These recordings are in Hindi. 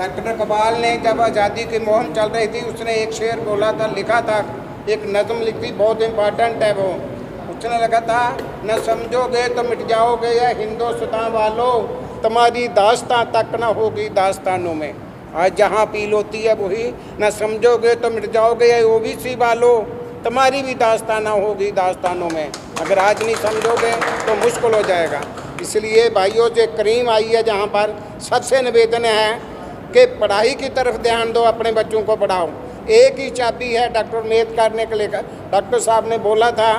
डॉक्टर इकबाल ने जब आज़ादी की मुहिम चल रही थी उसने एक शेर बोला था, लिखा था, एक नज़म लिखी, बहुत इम्पॉर्टेंट है वो। उसने लिखा था, न समझोगे तो मिट जाओगे या हिंदुस्तान वालों, तुम्हारी दास्तां तक न होगी दास्तानों में। आज जहाँ अपील होती है वही, न समझोगे तो मिट जाओगे या ओबीसी वालों, तुम्हारी भी दास्तां ना होगी दास्तानों में। अगर आज नहीं समझोगे तो मुश्किल हो जाएगा। इसलिए भाइयों से करीम आई है जहाँ पर सबसे निवेदन है कि पढ़ाई की तरफ ध्यान दो, अपने बच्चों को पढ़ाओ। एक ही चाबी है डॉक्टर अम्बेडकर ने लेकर, डॉक्टर साहब ने बोला था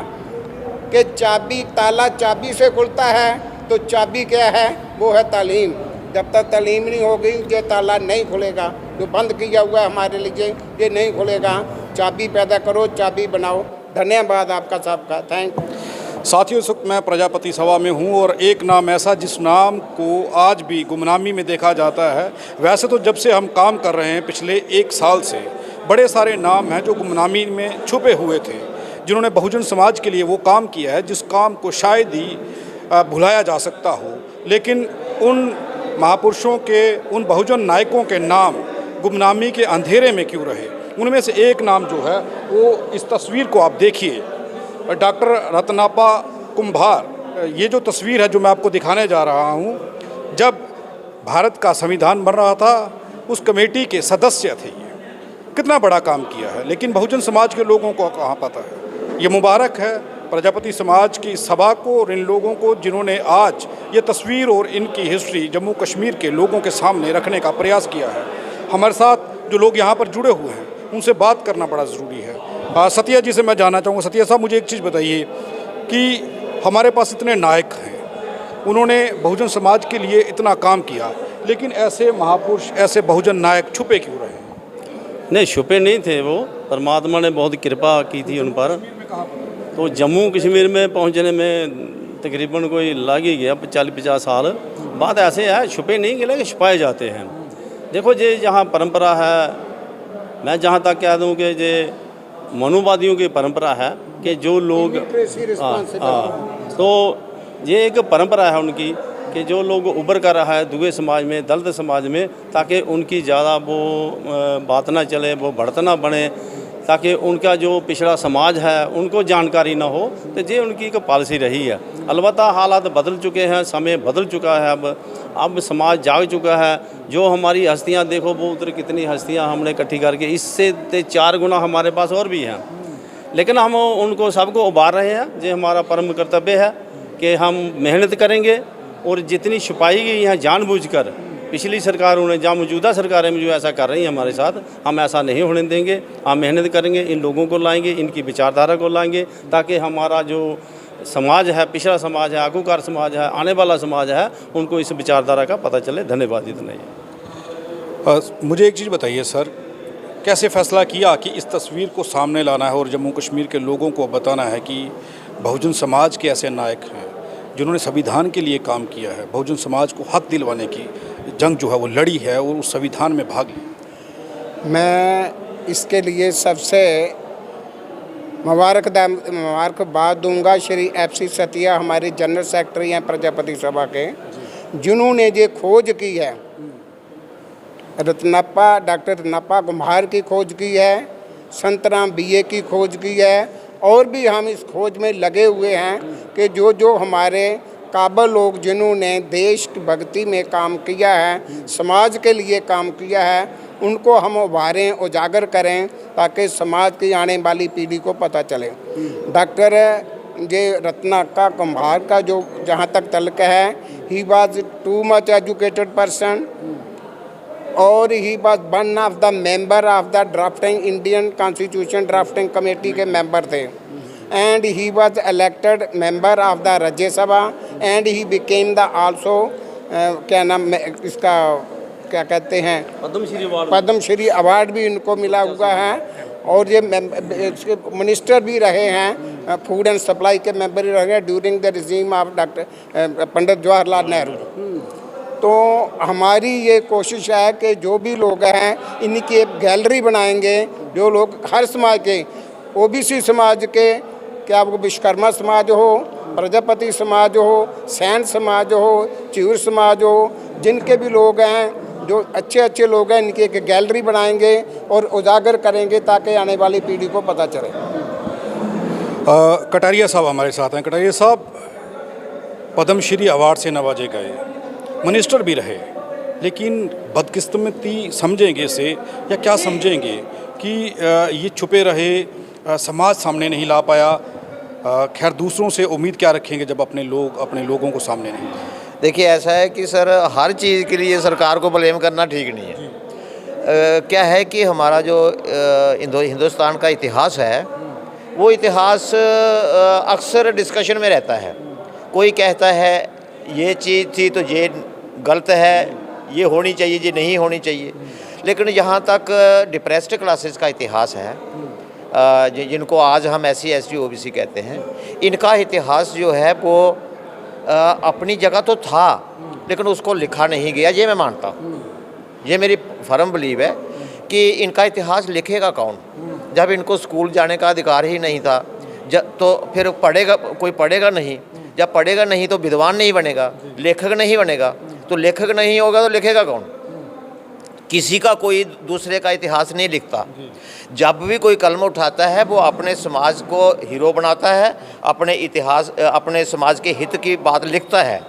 कि चाबी, ताला चाबी से खुलता है, तो चाबी क्या है, वो है तालीम। जब तक तालीम नहीं होगी ये ताला नहीं खुलेगा, जो बंद किया हुआ है हमारे लिए ये नहीं खुलेगा। चाबी पैदा करो, चाबी बनाओ। धन्यवाद आपका सबका, थैंक यू। साथियों, इस वक्त मैं प्रजापति सभा में हूं और एक नाम ऐसा जिस नाम को आज भी गुमनामी में देखा जाता है। वैसे तो जब से हम काम कर रहे हैं पिछले 1 साल से, बड़े सारे नाम हैं जो गुमनामी में छुपे हुए थे, जिन्होंने बहुजन समाज के लिए वो काम किया है जिस काम को शायद ही भुलाया जा सकता हो। लेकिन उन महापुरुषों के, उन बहुजन नायकों के नाम गुमनामी के अंधेरे में क्यों रहे? उनमें से एक नाम जो है वो, इस तस्वीर को आप देखिए, डॉक्टर रत्नापा कुम्भार। ये जो तस्वीर है जो मैं आपको दिखाने जा रहा हूँ, जब भारत का संविधान बन रहा था उस कमेटी के सदस्य थे। ये कितना बड़ा काम किया है, लेकिन बहुजन समाज के लोगों को कहाँ पता है। ये मुबारक है प्रजापति समाज की सभा को और इन लोगों को जिन्होंने आज ये तस्वीर और इनकी हिस्ट्री जम्मू कश्मीर के लोगों के सामने रखने का प्रयास किया है। हमारे साथ जो लोग यहाँ पर जुड़े हुए हैं उनसे बात करना बड़ा ज़रूरी है। सतिया जी से मैं जानना चाहूँगा। सतिया साहब, मुझे एक चीज़ बताइए कि हमारे पास इतने नायक हैं, उन्होंने बहुजन समाज के लिए इतना काम किया, लेकिन ऐसे महापुरुष, ऐसे बहुजन नायक छुपे क्यों रहे? नहीं, छुपे नहीं थे वो, परमात्मा ने बहुत कृपा की थी उन पर। तो जम्मू कश्मीर में पहुंचने में तकरीबन कोई लग ही गया 40-50 साल। बात ऐसे है, छुपे नहीं गए लेकिन छुपाए जाते हैं। देखो ये जहाँ परंपरा है, मैं जहाँ तक कह दूँ कि ये मनुवादियों की परंपरा है कि जो लोग तो ये एक परंपरा है उनकी कि जो लोग उभर कर रहा है दूसरे समाज में, दलित समाज में, ताकि उनकी ज़्यादा वो बात ना चले, वो बढ़त ना बने, ताकि उनका जो पिछड़ा समाज है उनको जानकारी ना हो। तो ये उनकी एक पॉलिसी रही है। अलबत्ता हालात बदल चुके हैं, समय बदल चुका है, अब समाज जाग चुका है। जो हमारी हस्तियां देखो, वो उधर कितनी हस्तियां हमने इकट्ठी करके, इससे 4 गुना हमारे पास और भी हैं, लेकिन हम उनको सबको उबार रहे हैं। ये हमारा परम कर्तव्य है कि हम मेहनत करेंगे और जितनी छुपाई गई हैं जानबूझकर पिछली सरकारों ने, जहाँ मौजूदा सरकारें में जो ऐसा कर रही हैं हमारे साथ, हम ऐसा नहीं होने देंगे। हम मेहनत करेंगे, इन लोगों को लाएंगे, इनकी विचारधारा को लाएंगे, ताकि हमारा जो समाज है, पिछड़ा समाज है, आगूकार समाज है, आने वाला समाज है, उनको इस विचारधारा का पता चले। धन्यवाद। इतना ही। मुझे एक चीज़ बताइए सर, कैसे फैसला किया कि इस तस्वीर को सामने लाना है और जम्मू कश्मीर के लोगों को बताना है कि बहुजन समाज के ऐसे नायक हैं जिन्होंने संविधान के लिए काम किया है, बहुजन समाज को हक दिलवाने की जंग जो है वो लड़ी है और उस संविधान में भाग लिया? मैं इसके लिए सबसे मुबारकबाद दूंगा श्री FC सतिया, हमारे जनरल सेक्रेटरी हैं प्रजापति सभा के, जिन्होंने ये खोज की है। डॉक्टर रत्नापा कुम्भार की खोज की है, संतराम BA की खोज की है, और भी हम इस खोज में लगे हुए हैं कि जो हमारे काबिल लोग जिन्होंने देश की भक्ति में काम किया है, समाज के लिए काम किया है, उनको हम उभारें, उजागर करें, ताकि समाज की आने वाली पीढ़ी को पता चले। डॉक्टर जे रत्नापा कुम्भार का जो जहाँ तक तल्क है, he was too much educated person और he was one of the member of the drafting Indian constitution drafting committee के मेंबर थे, and he was elected member of the राज्य सभा and he became the also क्या नाम इसका क्या कहते हैं, पद्मश्री अवार्ड भी इनको मिला हुआ है, और ये मिनिस्टर भी रहे हैं, फूड एंड सप्लाई के मेंबर भी रहे हैं during the regime of doctor Pandit Jawaharlal Nehru. तो हमारी ये कोशिश है कि जो भी लोग हैं इनकी एक गैलरी बनाएंगे, जो लोग हर समाज के, OBC समाज के, क्या वो विश्वकर्मा समाज हो, प्रजापति समाज हो, सैन समाज हो, चिऊर समाज हो, जिनके भी लोग हैं जो अच्छे अच्छे लोग हैं इनकी एक गैलरी बनाएंगे और उजागर करेंगे ताकि आने वाली पीढ़ी को पता चले। कटारिया साहब हमारे साथ हैं। कटारिया साहब पद्मश्री अवार्ड से नवाजे गए, मिनिस्टर भी रहे, लेकिन बदकिस्मती समझेंगे इसे या क्या समझेंगे कि ये छुपे रहे, समाज सामने नहीं ला पाया? खैर दूसरों से उम्मीद क्या रखेंगे जब अपने लोगों को सामने नहीं? देखिए ऐसा है कि सर हर चीज़ के लिए सरकार को ब्लेम करना ठीक नहीं है। क्या है कि हमारा जो हिंदुस्तान का इतिहास है वो इतिहास अक्सर डिस्कशन में रहता है। कोई कहता है ये चीज़ थी तो ये गलत है, ये होनी चाहिए, ये नहीं होनी चाहिए। लेकिन यहाँ तक डिप्रेस्ड क्लासेस का इतिहास है, जिनको आज हम SC ST OBC कहते हैं, इनका इतिहास जो है वो अपनी जगह तो था लेकिन उसको लिखा नहीं गया। ये मैं मानता हूँ, ये मेरी फर्म बिलीव है कि इनका इतिहास लिखेगा कौन जब इनको स्कूल जाने का अधिकार ही नहीं था। तो फिर कोई पढ़ेगा नहीं, जब पढ़ेगा नहीं तो विद्वान नहीं बनेगा, लेखक नहीं बनेगा, तो लेखक नहीं होगा तो लिखेगा कौन? किसी का कोई दूसरे का इतिहास नहीं लिखता। जब भी कोई कलम उठाता है वो अपने समाज को हीरो बनाता है, अपने इतिहास अपने समाज के हित की बात लिखता है।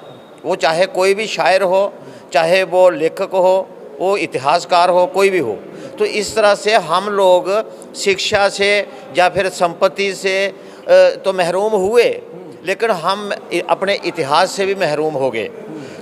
वो चाहे कोई भी शायर हो, चाहे वो लेखक हो, वो इतिहासकार हो, कोई भी हो। तो इस तरह से हम लोग शिक्षा से या फिर संपत्ति से तो महरूम हुए, लेकिन हम अपने इतिहास से भी महरूम हो गए।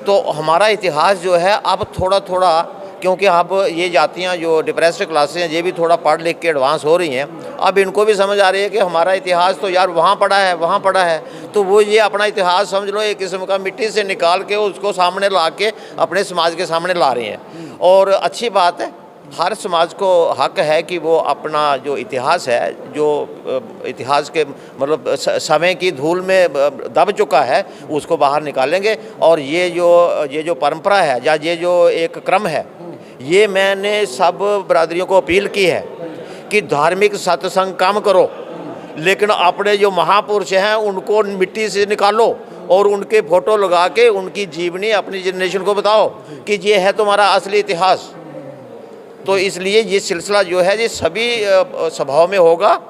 तो हमारा इतिहास जो है अब थोड़ा थोड़ा, क्योंकि अब ये जातियाँ जो डिप्रेस्ड क्लासेस हैं ये भी थोड़ा पढ़ लिख के एडवांस हो रही हैं, अब इनको भी समझ आ रही है कि हमारा इतिहास तो यार वहाँ पढ़ा है, वहाँ पढ़ा है। तो वो ये अपना इतिहास समझ लो एक किस्म का मिट्टी से निकाल के उसको सामने ला के अपने समाज के सामने ला रही हैं। और अच्छी बात है, हर समाज को हक है कि वो अपना जो इतिहास है, जो इतिहास के मतलब समय की धूल में दब चुका है, उसको बाहर निकालेंगे। और ये जो परंपरा है या ये जो एक क्रम है, ये मैंने सब बरादरियों को अपील की है कि धार्मिक सत्संग कम करो, लेकिन अपने जो महापुरुष हैं उनको मिट्टी से निकालो और उनके फ़ोटो लगा के उनकी जीवनी अपनी जनरेशन को बताओ कि ये है तुम्हारा असली इतिहास। तो इसलिए ये सिलसिला जो है ये सभी सभाओं में होगा,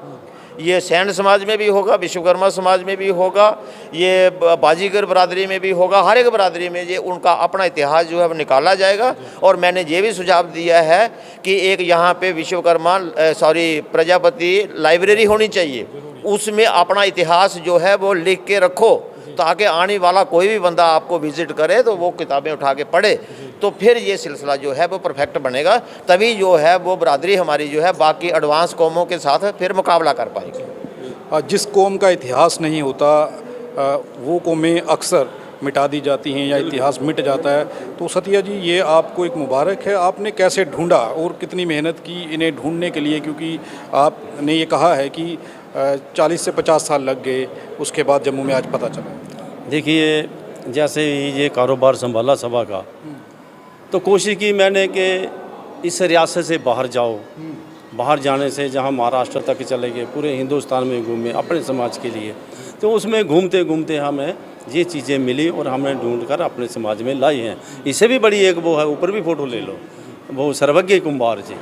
ये सैन समाज में भी होगा, विश्वकर्मा समाज में भी होगा, ये बाजीगर बरादरी में भी होगा, हर एक बरादरी में ये उनका अपना इतिहास जो है वो निकाला जाएगा। और मैंने ये भी सुझाव दिया है कि एक यहाँ पे प्रजापति लाइब्रेरी होनी चाहिए, उसमें अपना इतिहास जो है वो लिख के रखो ताकि आने वाला कोई भी बंदा आपको विज़िट करे तो वो किताबें उठा के पढ़े, तो फिर ये सिलसिला जो है वो परफेक्ट बनेगा। तभी जो है वो बरादरी हमारी जो है बाकी एडवांस कौमों के साथ फिर मुकाबला कर पाएगी। जिस कौम का इतिहास नहीं होता वो कौमें अक्सर मिटा दी जाती हैं या इतिहास मिट जाता है। तो सतिया जी, ये आपको एक मुबारक है। आपने कैसे ढूंढा और कितनी मेहनत की इन्हें ढूंढने के लिए? क्योंकि आपने ये कहा है कि 40 से 50 साल लग गए, उसके बाद जम्मू में आज पता चला। देखिए, जैसे ये कारोबार संभाला सभा का, तो कोशिश की मैंने कि इस रियासत से बाहर जाओ। बाहर जाने से जहाँ महाराष्ट्र तक चले गए, पूरे हिंदुस्तान में घूमे अपने समाज के लिए। तो उसमें घूमते घूमते हमें ये चीज़ें मिली और हमने ढूंढ कर अपने समाज में लाई हैं। इससे भी बड़ी एक वो है, ऊपर भी फ़ोटो ले लो, वो सर्वज्ञ कुंभार जी।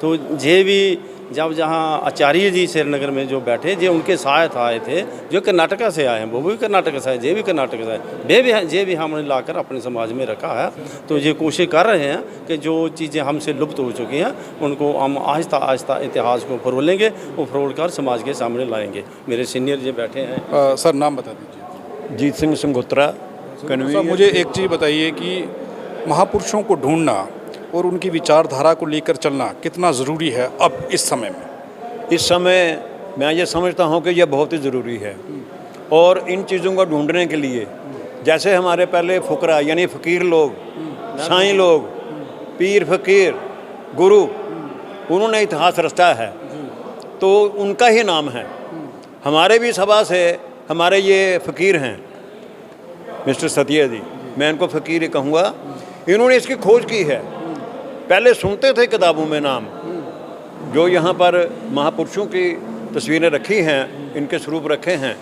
तो ये भी जब जहाँ आचार्य जी श्रीनगर में जो बैठे, जो उनके साथ आए थे, जो कर्नाटक से आए हैं, वो भी कर्नाटक से आए, ये भी कर्नाटक से आए, ये भी हमने लाकर अपने समाज में रखा है। तो ये कोशिश कर रहे हैं कि जो चीज़ें हमसे लुप्त हो चुकी हैं उनको हम आहिस्ता आहिस्ता इतिहास को फरोलेंगे और फरोल कर समाज के सामने लाएंगे। मेरे सीनियर जी बैठे हैं। सर, नाम बता दीजिए। जीत सिंह संगोत्रा सर, मुझे एक चीज़ बताइए कि महापुरुषों को ढूंढना और उनकी विचारधारा को लेकर चलना कितना ज़रूरी है अब इस समय में? इस समय मैं ये समझता हूँ कि यह बहुत ही ज़रूरी है। और इन चीज़ों को ढूंढने के लिए जैसे हमारे पहले फुकरा यानी फ़कीर लोग, साईं लोग, पीर फ़कीर, गुरु, उन्होंने इतिहास रचा है, तो उनका ही नाम है। हमारे भी सभा से हमारे ये फ़कीर हैं मिस्टर सतिया जी, मैं इनको फ़कीर ही कहूँगा। इन्होंने इसकी खोज की है। पहले सुनते थे किताबों में नाम, जो यहाँ पर महापुरुषों की तस्वीरें रखी हैं, इनके स्वरूप रखे हैं,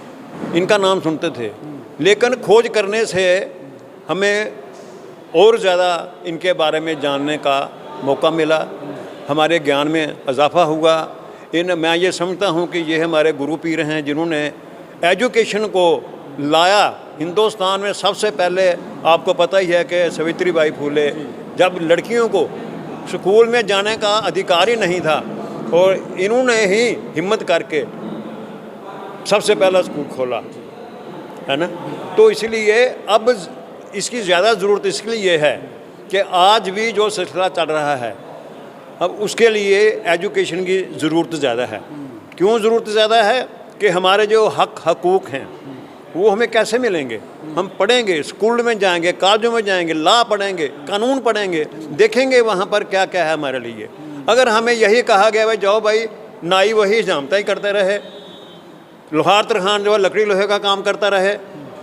इनका नाम सुनते थे। लेकिन खोज करने से हमें और ज़्यादा इनके बारे में जानने का मौका मिला, हमारे ज्ञान में इजाफा हुआ। मैं ये समझता हूँ कि ये हमारे गुरु पीर हैं जिन्होंने एजुकेशन को लाया हिंदुस्तान में। सबसे पहले आपको पता ही है कि सावित्रीबाई फूले, जब लड़कियों को स्कूल में जाने का अधिकार ही नहीं था और इन्होंने ही हिम्मत करके सबसे पहला स्कूल खोला, है ना। तो इसलिए अब इसकी ज़्यादा ज़रूरत इसलिए है कि आज भी जो सिलसिला चल रहा है, अब उसके लिए एजुकेशन की ज़रूरत ज़्यादा है। क्यों ज़रूरत ज़्यादा है कि हमारे जो हकूक़ हैं वो हमें कैसे मिलेंगे। हम पढ़ेंगे, स्कूल में जाएंगे, कॉलेजों में जाएंगे, लॉ पढ़ेंगे, कानून पढ़ेंगे, देखेंगे वहाँ पर क्या क्या है हमारे लिए। अगर हमें यही कहा गया भाई जाओ भाई नाई वही जामता ही करते रहे, लोहार तरखान जो है लकड़ी लोहे का काम करता रहे,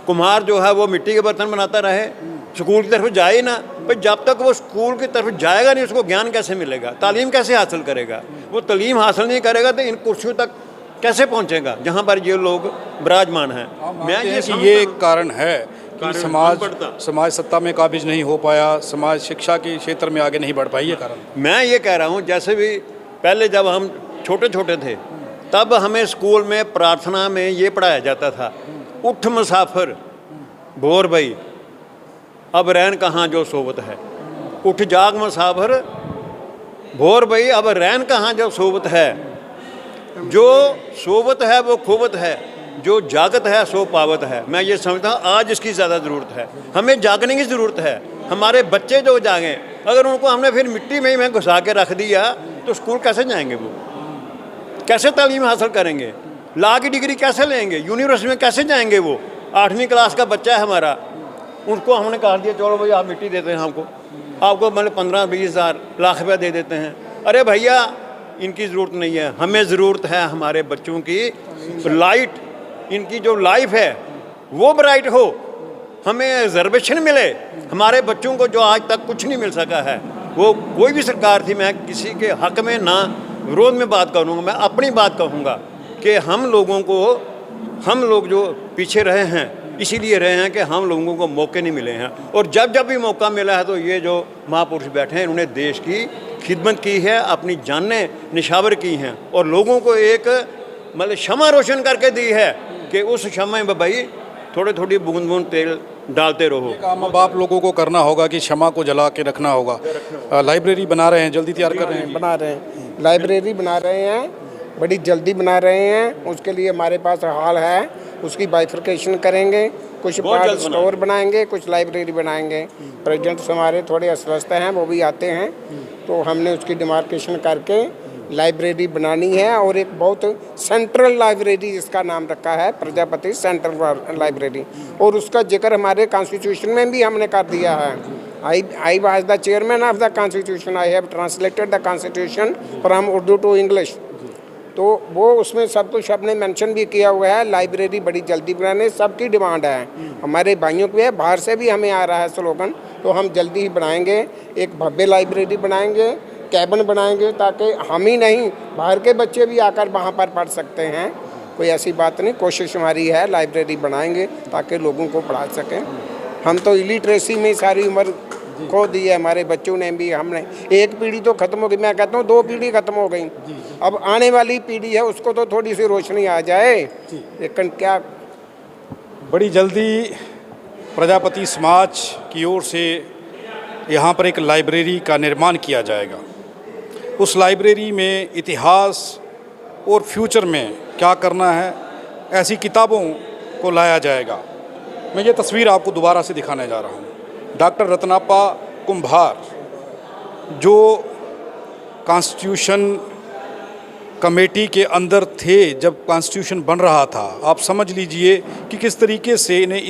कुम्हार जो है वो मिट्टी के बर्तन बनाता रहे, स्कूल की तरफ जाए ही ना, भाई जब तक वो स्कूल की तरफ जाएगा नहीं उसको ज्ञान कैसे मिलेगा, तालीम कैसे हासिल करेगा। वो तालीम हासिल नहीं करेगा तो इन कुर्सियों तक कैसे पहुंचेगा जहां पर ये लोग विराजमान हैं। मैं ये एक कारण है कि समाज सत्ता में काबिज नहीं हो पाया, समाज शिक्षा के क्षेत्र में आगे नहीं बढ़ पाई, ये कारण। मैं ये कह रहा हूँ जैसे भी पहले जब हम छोटे छोटे थे तब हमें स्कूल में प्रार्थना में ये पढ़ाया जाता था, उठ मुसाफिर भोर भई अब रैन कहाँ जो सोबत है। उठ जाग मुसाफिर भोर भई अब रैन कहाँ जो सोबत है। जो सोबत है वो खूबत है, जो जागत है सो पावत है। मैं ये समझता हूँ आज इसकी ज़्यादा ज़रूरत है, हमें जागने की ज़रूरत है। हमारे बच्चे जो जागें, अगर उनको हमने फिर मिट्टी में ही घुसा के रख दिया तो स्कूल कैसे जाएंगे, वो कैसे तालीम हासिल करेंगे, लॉ की डिग्री कैसे लेंगे, यूनिवर्सिटी में कैसे जाएंगे। वो 8वीं क्लास का बच्चा है हमारा, उसको हमने कहा दिया चलो भाई आप मिट्टी देते हैं हमको, आपको मतलब 15-20 हज़ार लाख रुपया दे देते हैं। अरे भैया इनकी ज़रूरत नहीं है, हमें ज़रूरत है हमारे बच्चों की लाइट, इनकी जो लाइफ है वो ब्राइट हो, हमें रिजर्वेशन मिले। हमारे बच्चों को जो आज तक कुछ नहीं मिल सका है, वो कोई भी सरकार थी, मैं किसी के हक में ना विरोध में बात करूँगा, मैं अपनी बात कहूँगा कि हम लोग जो पीछे रहे हैं इसीलिए रहे हैं कि हम लोगों को मौके नहीं मिले हैं। और जब जब भी मौका मिला है तो ये जो महापुरुष बैठे हैं इन्होंने देश की खिदमत की है, अपनी जानें निछावर की हैं और लोगों को एक मतलब शमा रोशन करके दी है कि उस शमा में भाई थोड़ी थोड़ी बूंद बूंद तेल डालते रहो। काम अब आप लोगों को करना होगा कि क्षमा को जला के रखना होगा। लाइब्रेरी बना रहे हैं, जल्दी तैयार कर रहे हैं, बना रहे हैं, लाइब्रेरी बना रहे हैं, बड़ी जल्दी बना रहे हैं। उसके लिए हमारे पास हॉल है, उसकी बाइफर्केशन करेंगे, कुछ पार्ट स्टोर बनाएंगे, कुछ लाइब्रेरी बनाएंगे। प्रेजेंट्स हमारे थोड़े अस्वस्थ हैं, वो भी आते हैं, तो हमने उसकी डिमार्केशन करके लाइब्रेरी बनानी है। और एक बहुत सेंट्रल लाइब्रेरी जिसका नाम रखा है प्रजापति सेंट्रल लाइब्रेरी, और उसका जिक्र हमारे कॉन्स्टिट्यूशन में भी हमने कर दिया है। I was the chairman of the constitution, I have translated the constitution from Urdu to English. तो वो उसमें सब कुछ हमने मेंशन भी किया हुआ है। लाइब्रेरी बड़ी जल्दी बनाने सबकी डिमांड है, हमारे भाइयों की है, बाहर से भी हमें आ रहा है स्लोगन, तो हम जल्दी ही बनाएंगे। एक भव्य लाइब्रेरी बनाएंगे, कैबिन बनाएंगे, ताकि हम ही नहीं बाहर के बच्चे भी आकर वहाँ पर पढ़ सकते हैं। कोई ऐसी बात नहीं, कोशिश हमारी है लाइब्रेरी बनाएंगे ताकि लोगों को पढ़ा सकें। हम तो इलिटरेसी में सारी उम्र खो दी है, हमारे बच्चों ने भी, हमने एक पीढ़ी तो ख़त्म हो गई, मैं कहता हूँ 2 पीढ़ी ख़त्म हो गई, अब आने वाली पीढ़ी है उसको तो थोड़ी सी रोशनी आ जाए। लेकिन क्या बड़ी जल्दी प्रजापति समाज की ओर से यहाँ पर एक लाइब्रेरी का निर्माण किया जाएगा। उस लाइब्रेरी में इतिहास और फ्यूचर में क्या करना है ऐसी किताबों को लाया जाएगा। मैं ये तस्वीर आपको दोबारा से दिखाने जा रहा हूँ। डॉक्टर रत्नाप्पा कुम्भार जो कॉन्स्टिट्यूशन कमेटी के अंदर थे जब कॉन्स्टिट्यूशन बन रहा था, आप समझ लीजिए कि किस तरीके से इन्हें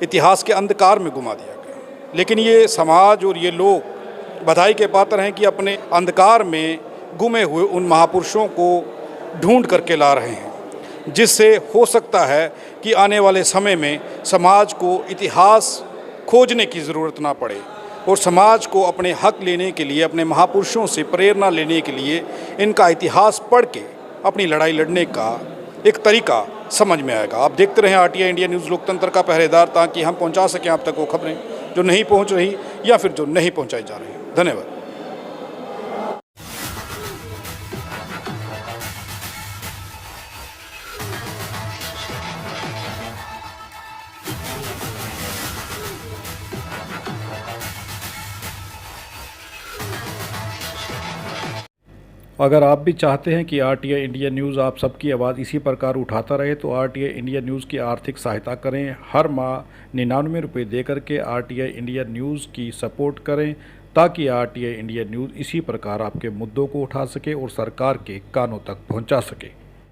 इतिहास के अंधकार में घुमा दिया गया। लेकिन ये समाज और ये लोग बधाई के पात्र हैं कि अपने अंधकार में गुमे हुए उन महापुरुषों को ढूंढ करके ला रहे हैं, जिससे हो सकता है कि आने वाले समय में समाज को इतिहास खोजने की ज़रूरत ना पड़े और समाज को अपने हक लेने के लिए, अपने महापुरुषों से प्रेरणा लेने के लिए इनका इतिहास पढ़ के अपनी लड़ाई लड़ने का एक तरीका समझ में आएगा। आप देखते रहें RTI इंडिया न्यूज़, लोकतंत्र का पहरेदार, ताकि हम पहुंचा सकें आप तक वो खबरें जो नहीं पहुँच रही या फिर जो नहीं पहुँचाई जा रही। धन्यवाद। अगर आप भी चाहते हैं कि RTI इंडिया न्यूज़ आप सबकी आवाज़ इसी प्रकार उठाता रहे तो RTI इंडिया न्यूज़ की आर्थिक सहायता करें। हर माह 99 रुपये दे करके RTI इंडिया न्यूज़ की सपोर्ट करें ताकि RTI इंडिया न्यूज़ इसी प्रकार आपके मुद्दों को उठा सके और सरकार के कानों तक पहुंचा सके।